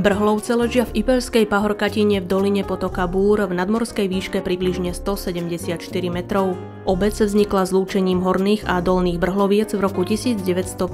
Brhlovce ležia v Ipeľskej pahorkatine v doline potoka Búr v nadmorskej výške približne 174 metrov. Obec vznikla zlúčením horných a dolných Brhloviec v roku 1952.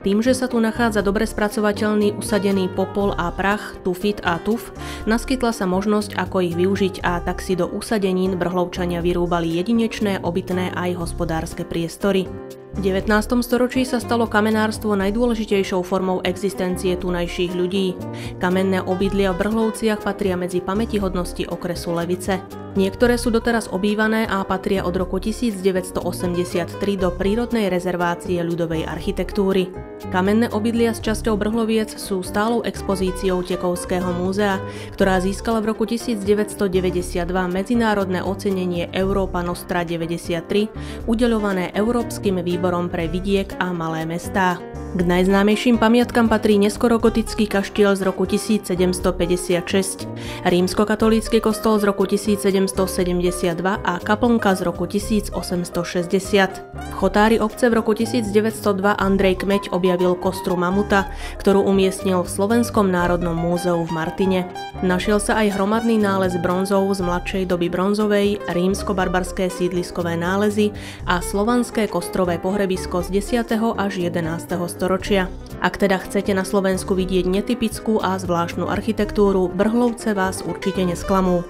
Tým, že sa tu nachádza dobre spracovateľný usadený popol a prach, tufit a tuf, naskytla sa možnosť, ako ich využiť, a tak si do usadenín Brhlovčania vyrúbali jedinečné obytné aj hospodárske priestory. V 19. storočí sa stalo kamenárstvo najdôležitejšou formou existencie tunajších ľudí. Kamenné obydlia v Brhlovciach patria medzi pamätihodnosti okresu Levice. Niektoré sú doteraz obývané a patria od roku 1983 do prírodnej rezervácie ľudovej architektúry. Kamenné obydlia s časťou Brhloviec sú stálou expozíciou Tekovského múzea, ktorá získala v roku 1992 medzinárodné ocenenie Európa Nostra 93, udeľované Európskym výborom pre vidiek a malé mestá. K najznámejším pamiatkam patrí neskorogotický kaštiel z roku 1756, rímskokatolícky kostol z roku 1772 a kaplnka z roku 1860. V chotári obce v roku 1902 Andrej Kmeď objavil kostru mamuta, ktorú umiestnil v Slovenskom národnom múzeu v Martine. Našiel sa aj hromadný nález bronzov z mladšej doby bronzovej, rímsko-barbarské sídliskové nálezy a slovanské kostrové pohrebisko z 10. až 11. storočia. Ak teda chcete na Slovensku vidieť netypickú a zvláštnu architektúru, Brhlovce vás určite nesklamú.